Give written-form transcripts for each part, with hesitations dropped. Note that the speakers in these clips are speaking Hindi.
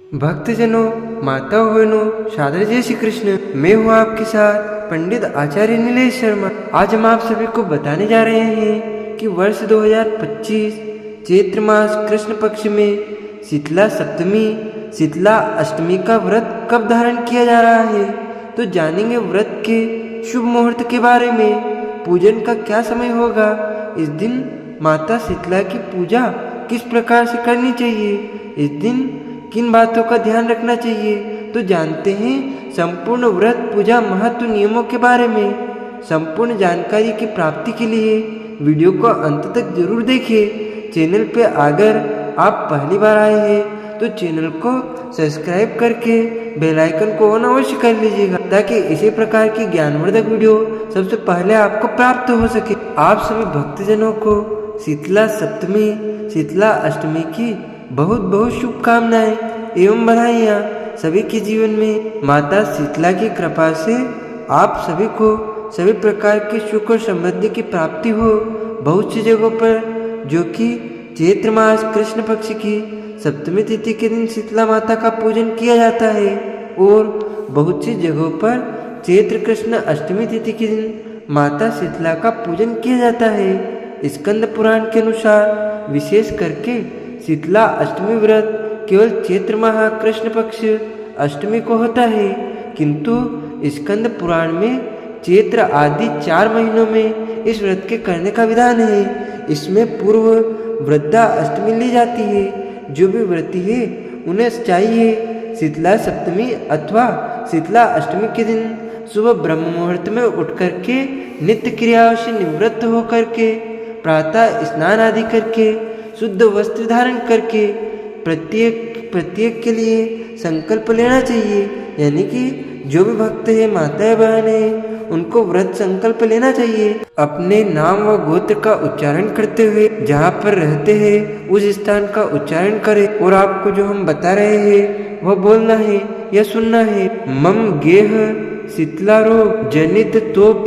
भक्तजनों, माताओं बहनों, सादर जय श्री कृष्ण। मैं हूँ आपके साथ पंडित आचार्य नीलेश शर्मा। आज हम आप सभी को बताने जा रहे हैं कि वर्ष 2025 चैत्र मास कृष्ण पक्ष में शीतला सप्तमी शीतला अष्टमी का व्रत कब धारण किया जा रहा है। तो जानेंगे व्रत के शुभ मुहूर्त के बारे में। पूजन का क्या समय होगा, इस दिन माता शीतला की पूजा किस प्रकार से करनी चाहिए, इस दिन किन बातों का ध्यान रखना चाहिए, तो जानते हैं संपूर्ण व्रत पूजा महत्व नियमों के बारे में। संपूर्ण जानकारी की प्राप्ति के लिए वीडियो को अंत तक जरूर देखिए। चैनल पे अगर आप पहली बार आए हैं तो चैनल को सब्सक्राइब करके बेल आइकन को ऑन अवश्य कर लीजिएगा, ताकि इसी प्रकार की ज्ञानवर्धक वीडियो सबसे पहले आपको प्राप्त हो सके। आप सभी भक्तजनों को शीतला सप्तमी शीतला अष्टमी की बहुत बहुत शुभकामनाएं एवं बधाइयाँ। सभी के जीवन में माता शीतला की कृपा से आप सभी को सभी प्रकार के सुख और समृद्धि की प्राप्ति हो। बहुत सी जगहों पर जो कि चैत्र मास कृष्ण पक्ष की सप्तमी तिथि के दिन शीतला माता का पूजन किया जाता है, और बहुत सी जगहों पर चैत्र कृष्ण अष्टमी तिथि के दिन माता शीतला का पूजन किया जाता है। स्कंद पुराण के अनुसार विशेष करके शीतला अष्टमी व्रत केवल चैत्र माह कृष्ण पक्ष अष्टमी को होता है, किंतु स्कंद पुराण में चैत्र आदि 4 महीनों में इस व्रत के करने का विधान है। इसमें पूर्व वृद्धा अष्टमी ली जाती है। जो भी व्रती है उन्हें चाहिए शीतला सप्तमी अथवा शीतला अष्टमी के दिन सुबह ब्रह्म मुहूर्त में उठ करके नित्य क्रियाओं से निवृत्त होकर के प्रातः स्नान आदि करके शुद्ध वस्त्र धारण करके प्रत्येक के लिए संकल्प लेना चाहिए। यानी कि जो भी भक्त है, माताएं बहन है, उनको व्रत संकल्प लेना चाहिए। अपने नाम व गोत्र का उच्चारण करते हुए जहाँ पर रहते हैं उस स्थान का उच्चारण करें, और आपको जो हम बता रहे हैं वह बोलना है या सुनना है। मम गेह शीतला रोग जनित तोप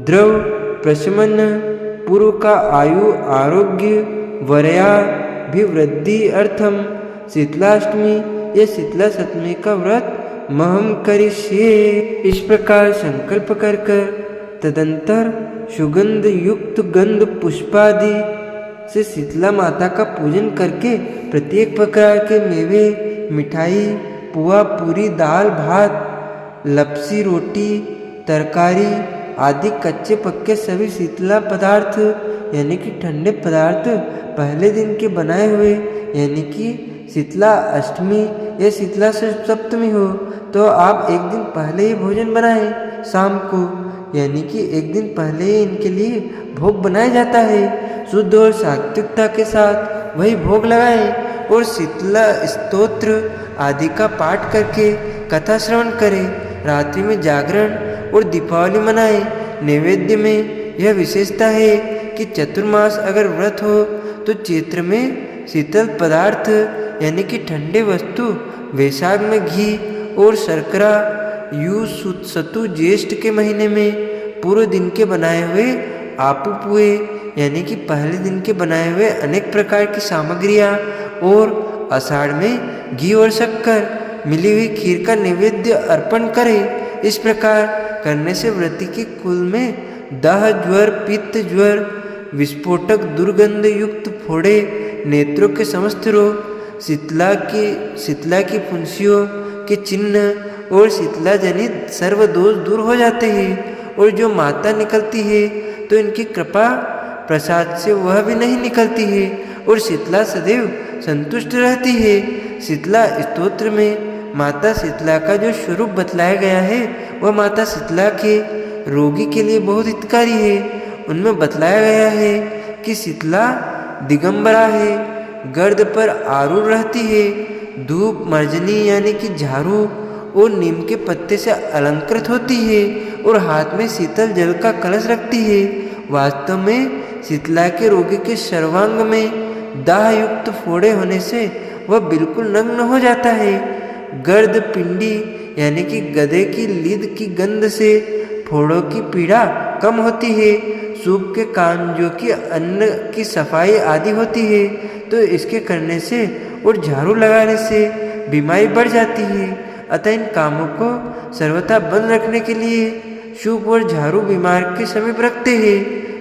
द्रव प्रशमन पूर्व का आयु आरोग्य वरया भी वृद्धि अर्थम शीतलाष्टमी या शीतला सप्तमी का व्रत महम करिष्ये। इस प्रकार संकल्प कर तदंतर सुगंध युक्त गंध पुष्पादि से शीतला माता का पूजन करके प्रत्येक प्रकार के मेवे, मिठाई, पुआ, पूरी, दाल, भात, लपसी, रोटी, तरकारी आदि कच्चे पक्के सभी शीतला पदार्थ यानी कि ठंडे पदार्थ पहले दिन के बनाए हुए, यानी कि शीतला अष्टमी या शीतला सप्तमी हो तो आप एक दिन पहले ही भोजन बनाएं शाम को, यानी कि एक दिन पहले ही इनके लिए भोग बनाया जाता है। शुद्ध और सात्विकता के साथ वही भोग लगाएं और शीतला स्तोत्र आदि का पाठ करके कथा श्रवण करें। रात्रि में जागरण और दीपावली मनाएं। नैवेद्य में यह विशेषता है कि चतुर्मास अगर व्रत हो तो चैत्र में शीतल पदार्थ यानी कि ठंडे वस्तु, वैशाख में घी और शर्करा, सतु ज्येष्ठ के महीने में पूर्व दिन के बनाए हुए आपू पुए यानी कि पहले दिन के बनाए हुए अनेक प्रकार की सामग्रियाँ, और आषाढ़ में घी और शक्कर मिली हुई खीर का नैवेद्य अर्पण करें। इस प्रकार करने से व्रती के कुल में दाह ज्वर, पित्त ज्वर, विस्फोटक दुर्गंध युक्त फोड़े, नेत्रों के समस्त रोग, शीतला की फुंसियों के चिन्ह और शीतला जनित सर्व दोष दूर हो जाते हैं। और जो माता निकलती है तो इनकी कृपा प्रसाद से वह भी नहीं निकलती है, और शीतला सदैव संतुष्ट रहती है। शीतला स्तोत्र में माता शीतला का जो स्वरूप बतलाया गया है वह माता शीतला के रोगी के लिए बहुत हितकारी है। उनमें बतलाया गया है कि शीतला दिगंबरा है, गर्द पर आरूढ़ रहती है, धूप मर्जनी यानी कि झाड़ू और नीम के पत्ते से अलंकृत होती है, और हाथ में शीतल जल का कलश रखती है। वास्तव में शीतला के रोगी के सर्वांग में दाह युक्त फोड़े होने से वह बिल्कुल नग्न हो जाता है। गर्द पिंडी यानी कि गधे की लीद की गंध से फोड़ों की पीड़ा कम होती है। सूप के काम जो कि अन्न की सफाई आदि होती है, तो इसके करने से और झाड़ू लगाने से बीमारी बढ़ जाती है। अतः इन कामों को सर्वथा बंद रखने के लिए शुभ और झाड़ू बीमार के समीप रखते हैं।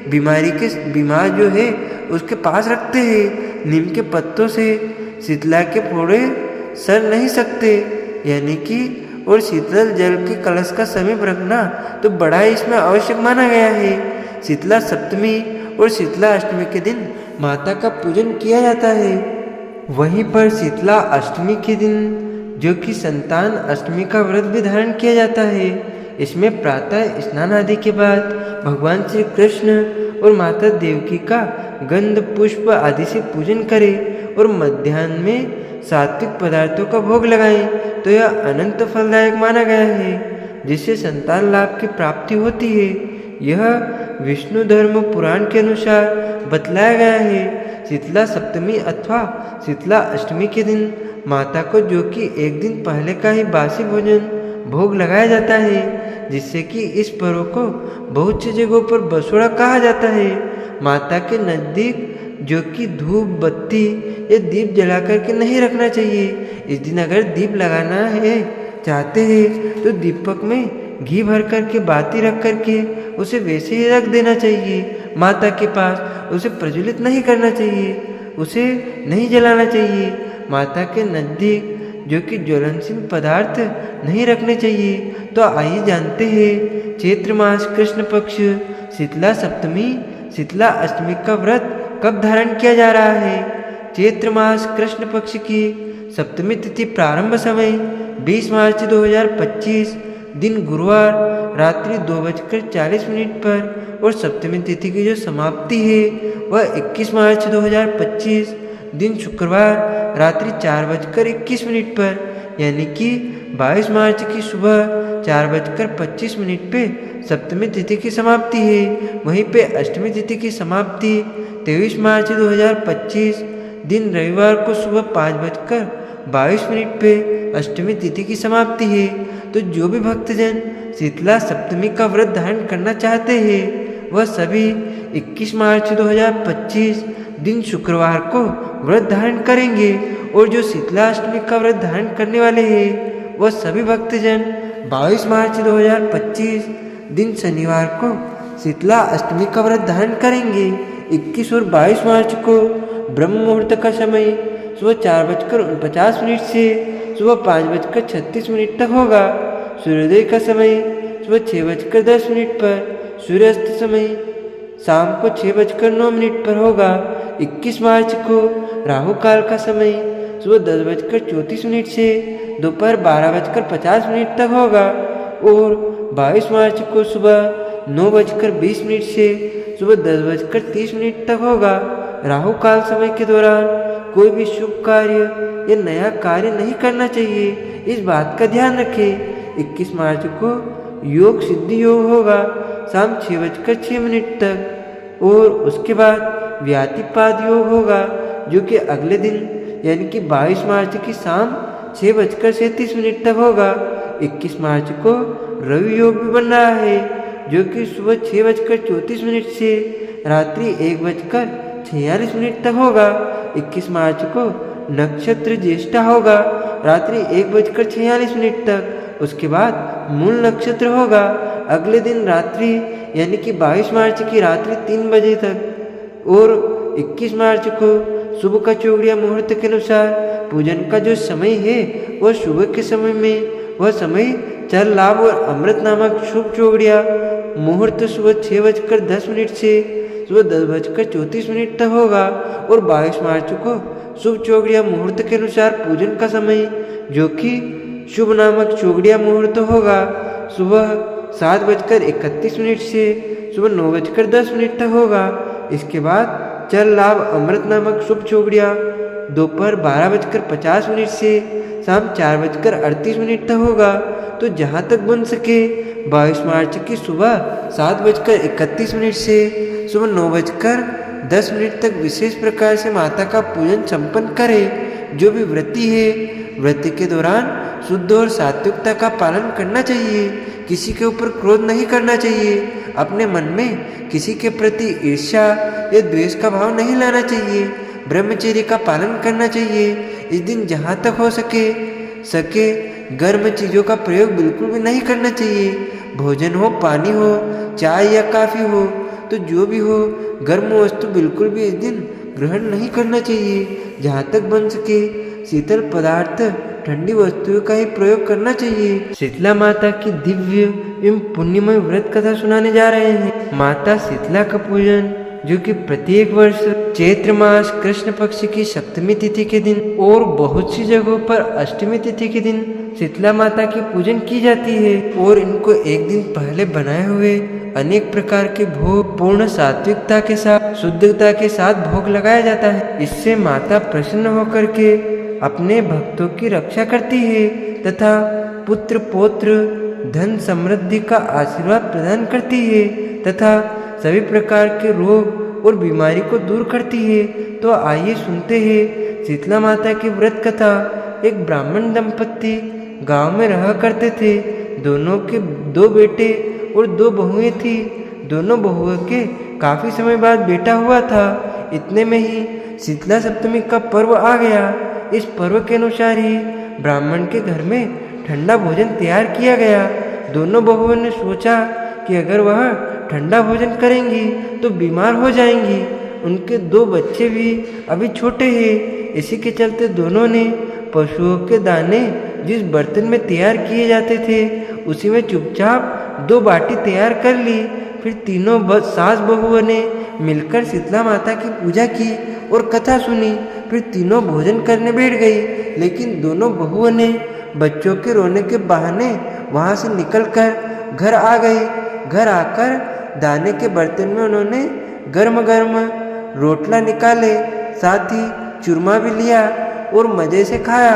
बीमार जो है उसके पास रखते हैं। नीम के पत्तों से शीतला के फोड़े सर नहीं सकते, यानी कि और शीतल जल के कलश का समीप रखना तो बड़ा ही इसमें आवश्यक माना गया है। शीतला सप्तमी और शीतला अष्टमी के दिन माता का पूजन किया जाता है। वहीं पर शीतला अष्टमी के दिन जो कि संतान अष्टमी का व्रत भी धारण किया जाता है। इसमें प्रातः स्नान आदि के बाद भगवान श्री कृष्ण और माता देवकी का गंध पुष्प आदि से पूजन करें और मध्याह्न में सात्विक पदार्थों का भोग लगाएं तो यह अनंत फलदायक माना गया है, जिससे संतान लाभ की प्राप्ति होती है। यह विष्णु धर्म पुराण के अनुसार बतलाया गया है। शीतला सप्तमी अथवा शीतला अष्टमी के दिन माता को जो कि एक दिन पहले का ही बासी भोजन भोग लगाया जाता है, जिससे कि इस पर्व को बहुत सी जगहों पर बसोड़ा कहा जाता है। माता के नज़दीक जो कि धूप बत्ती या दीप जला करके नहीं रखना चाहिए। इस दिन अगर दीप लगाना है चाहते हैं तो दीपक में घी भर करके बाती रख करके उसे वैसे ही रख देना चाहिए माता के पास। उसे प्रज्वलित नहीं करना चाहिए, उसे नहीं जलाना चाहिए। माता के नज़दीक जो कि ज्वलनशील पदार्थ नहीं रखने चाहिए। तो आइए जानते हैं चैत्र मास कृष्ण पक्ष शीतला सप्तमी शीतला अष्टमी का व्रत कब धारण किया जा रहा है। चैत्र मास कृष्ण पक्ष की सप्तमी तिथि प्रारंभ समय 20 मार्च 2025 दिन गुरुवार रात्रि 2:40 पर और सप्तमी तिथि की जो समाप्ति है वह 21 मार्च 2025 दिन शुक्रवार रात्रि 4:21 पर, यानी कि 22 मार्च की सुबह 4:25 पे सप्तमी तिथि की समाप्ति है। वहीं पे अष्टमी तिथि की समाप्ति 23 मार्च 2025 दिन रविवार को सुबह 5:22 पे अष्टमी तिथि की समाप्ति है। तो जो भी भक्तजन शीतला सप्तमी का व्रत धारण करना चाहते हैं वह सभी 21 मार्च 2025 दिन शुक्रवार को व्रत धारण करेंगे। और जो शीतला अष्टमी का व्रत धारण करने वाले हैं वह सभी भक्तजन 22 मार्च 2025 दिन शनिवार को शीतला अष्टमी का व्रत धारण करेंगे। 21 और 22 मार्च को ब्रह्म मुहूर्त का समय सुबह 4:49 से सुबह 5:36 तक होगा। सूर्योदय का समय सुबह 6:10 पर, सूर्यास्त समय शाम को 6:09 पर होगा। 21 मार्च को राहु काल का समय सुबह 10:34 से दोपहर 12:50 तक होगा। और 22 मार्च को सुबह 9:20 से सुबह 10:30 तक होगा। राहु काल समय के दौरान कोई भी शुभ कार्य या नया कार्य नहीं करना चाहिए, इस बात का ध्यान रखें। 21 मार्च को योग सिद्धि योग होगा शाम 6:06 तक और उसके बाद व्यातिपाद योग होगा जो कि अगले दिन यानी कि 22 मार्च की शाम 6:37 तक होगा। 21 मार्च को रवि योग भी बन रहा है जो कि सुबह 6:34 से रात्रि 1:46 तक होगा। 21 मार्च को नक्षत्र ज्येष्ठा होगा रात्रि 1:46 तक। उसके बाद मूल नक्षत्र होगा अगले दिन रात्रि यानी कि 22 मार्च की रात्रि 3 बजे तक। और 21 मार्च को सुबह का चौगड़िया मुहूर्त के अनुसार पूजन का जो समय है वह सुबह के समय में वह समय चल लाभ और अमृत नामक शुभ चौगड़िया मुहूर्त सुबह 6:10 से सुबह 10:34 तक होगा। और 22 मार्च को शुभ चौगड़िया मुहूर्त के अनुसार पूजन का समय जो कि शुभ नामक चौगड़िया मुहूर्त होगा सुबह 7:31 से सुबह 9:10 तक होगा। इसके बाद चल लाभ अमृत नामक शुभ चौगड़िया दोपहर 12:50 से शाम 4:38 तक होगा। तो जहाँ तक बन सके 22 मार्च की सुबह 7:31 से सुबह 9:10 तक विशेष प्रकार से माता का पूजन संपन्न करें। जो भी व्रती है व्रत के दौरान शुद्ध और सात्विकता का पालन करना चाहिए, किसी के ऊपर क्रोध नहीं करना चाहिए, अपने मन में किसी के प्रति ईर्ष्या या द्वेष का भाव नहीं लाना चाहिए, ब्रह्मचर्य का पालन करना चाहिए। इस दिन जहाँ तक हो सके सके गर्म चीज़ों का प्रयोग बिल्कुल भी नहीं करना चाहिए। भोजन हो, पानी हो, चाय या कॉफ़ी हो, तो जो भी हो गर्म वस्तु बिल्कुल भी इस दिन ग्रहण नहीं करना चाहिए। जहाँ तक बन सके शीतल पदार्थ, ठंडी वस्तुओं का ही प्रयोग करना चाहिए। शीतला माता की दिव्य एवं पुण्यमय व्रत कथा सुनाने जा रहे हैं। माता शीतला का पूजन, जो कि प्रत्येक वर्ष चैत्र मास कृष्ण पक्ष की सप्तमी तिथि के दिन और बहुत सी जगहों पर अष्टमी तिथि के दिन शीतला माता की पूजन की जाती है और इनको एक दिन पहले बनाए हुए अनेक प्रकार के भोग पूर्ण सात्विकता के साथ, शुद्धता के साथ भोग लगाया जाता है। इससे माता प्रसन्न होकर के अपने भक्तों की रक्षा करती है तथा पुत्र पौत्र धन समृद्धि का आशीर्वाद प्रदान करती है तथा सभी प्रकार के रोग और बीमारी को दूर करती है। तो आइए सुनते हैं शीतला माता की व्रत कथा। एक ब्राह्मण दंपत्ति गांव में रहा करते थे। दोनों के 2 बेटे और 2 बहुएं थी। दोनों बहुओं के काफी समय बाद बेटा हुआ था। इतने में ही शीतला सप्तमी का पर्व आ गया। इस पर्व के अनुसार ही ब्राह्मण के घर में ठंडा भोजन तैयार किया गया। दोनों बहुओं ने सोचा कि अगर वह ठंडा भोजन करेंगी तो बीमार हो जाएंगी। उनके 2 बच्चे भी अभी छोटे हैं। इसी के चलते दोनों ने पशुओं के दाने जिस बर्तन में तैयार किए जाते थे उसी में चुपचाप 2 बाटी तैयार कर ली। फिर तीनों सास बहुओं ने मिलकर शीतला माता की पूजा की और कथा सुनी। फिर तीनों भोजन करने बैठ गई। लेकिन दोनों बहुओं ने बच्चों के रोने के बहाने वहां से निकलकर घर आ गई। घर आकर दाने के बर्तन में उन्होंने गर्म गर्म रोटला निकाले, साथ ही चूरमा भी लिया और मज़े से खाया।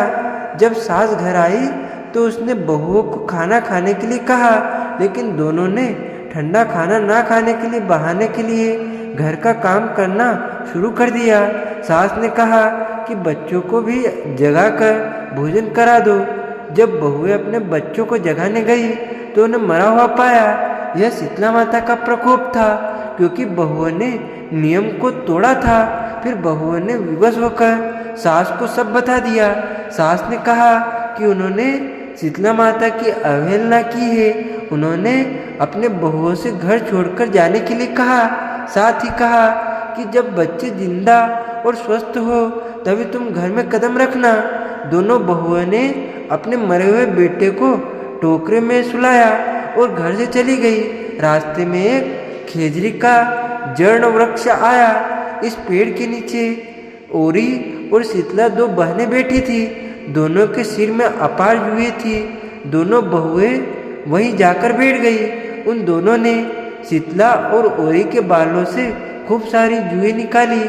जब सास घर आई तो उसने बहुओं को खाना खाने के लिए कहा, लेकिन दोनों ने ठंडा खाना ना खाने के लिए बहाने के लिए घर का काम करना शुरू कर दिया। सास ने कहा कि बच्चों को भी जगाकर भोजन करा दो। जब बहुएं अपने बच्चों को जगाने गई तो उन्हें मरा हुआ पाया। यह शीतला माता का प्रकोप था, क्योंकि बहुओं ने नियम को तोड़ा था। फिर बहुओं ने विवश होकर सास को सब बता दिया। सास ने कहा कि उन्होंने शीतला माता की अवहेलना की है। उन्होंने अपने बहुओं से घर छोड़कर जाने के लिए कहा। साथ ही कहा कि जब बच्चे जिंदा और स्वस्थ हो तभी तुम घर में कदम रखना। दोनों बहुओं ने अपने मरे हुए बेटे को टोकरे में सुलाया और घर से चली गई। रास्ते में एक खेजड़ी का जर्ण वृक्ष आया। इस पेड़ के नीचे ओरी और शीतला 2 बहनें बैठी थी। दोनों के सिर में अपार जुएं थी। दोनों बहुएं वहीं जाकर बैठ गई। उन दोनों ने शीतला और ओरी के बालों से खूब सारी जुएं निकाली।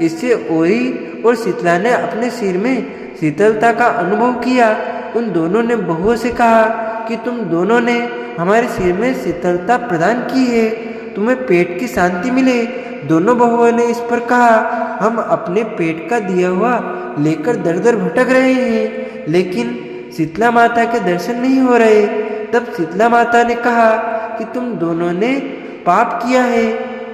इससे ओरी और शीतला ने अपने सिर में शीतलता का अनुभव किया। उन दोनों ने बहुओं से कहा कि तुम दोनों ने हमारे सिर में शीतलता प्रदान की है, तुम्हें पेट की शांति मिले। दोनों बहुओं ने इस पर कहा, हम अपने पेट का दिया हुआ लेकर दर दर भटक रहे हैं, लेकिन शीतला माता के दर्शन नहीं हो रहे। तब शीतला माता ने कहा कि तुम दोनों ने पाप किया है,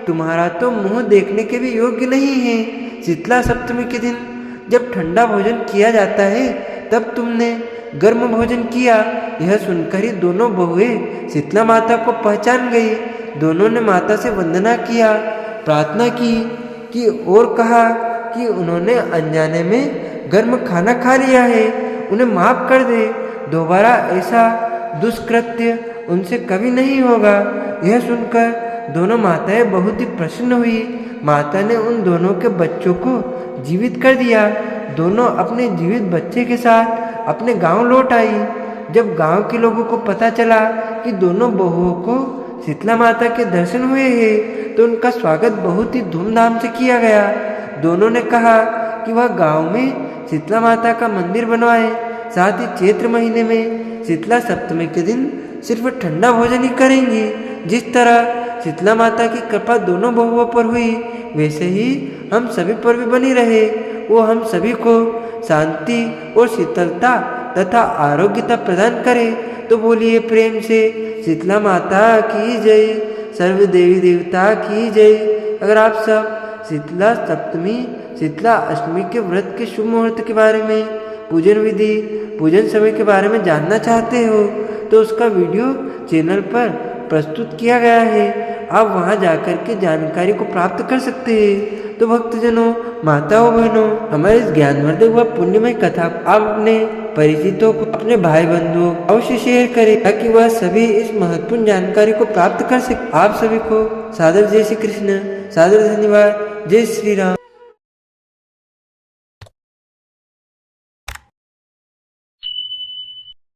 तुम्हारा तो मुंह देखने के भी योग्य नहीं है। शीतला सप्तमी के दिन जब ठंडा भोजन किया जाता है तब तुमने गर्म भोजन किया। यह सुनकर ही दोनों बहुएं शीतला माता को पहचान गई। दोनों ने माता से वंदना किया, प्रार्थना की और कहा कि उन्होंने अनजाने में गर्म खाना खा लिया है, उन्हें माफ कर दे। दोबारा ऐसा दुष्कृत्य उनसे कभी नहीं होगा। यह सुनकर दोनों माताएं बहुत ही प्रसन्न हुई। माता ने उन दोनों के बच्चों को जीवित कर दिया। दोनों अपने जीवित बच्चे के साथ अपने गांव लौट आई। जब गांव के लोगों को पता चला कि दोनों बहुओं को शीतला माता के दर्शन हुए हैं तो उनका स्वागत बहुत ही धूमधाम से किया गया। दोनों ने कहा कि वह गांव में शीतला माता का मंदिर बनवाए। साथ ही चैत्र महीने में शीतला सप्तमी के दिन सिर्फ ठंडा भोजन ही करेंगी। जिस तरह शीतला माता की कृपा दोनों बहुओं पर हुई, वैसे ही हम सभी पर भी बनी रहे। वो हम सभी को शांति और शीतलता तथा आरोग्यता प्रदान करे। तो बोलिए प्रेम से शीतला माता की जय, सर्व देवी देवता की जय। अगर आप सब शीतला सप्तमी, शीतला अष्टमी के व्रत के शुभ मुहूर्त के बारे में पूजन विधि, पूजन समय के बारे में जानना चाहते हो तो उसका वीडियो चैनल पर प्रस्तुत किया गया है। आप वहां जाकर के जानकारी को प्राप्त कर सकते हैं। तो भक्तजनों, माताओं, बहनों, हमारे इस ज्ञानवर्धक व पुण्यमय कथा आप अपने परिचितों को, अपने भाई बंधुओं अवश्य शेयर करें ताकि वह सभी इस महत्वपूर्ण जानकारी को प्राप्त कर सके। आप सभी को सादर जय श्री कृष्ण, सादर धन्यवाद। जय श्री राम।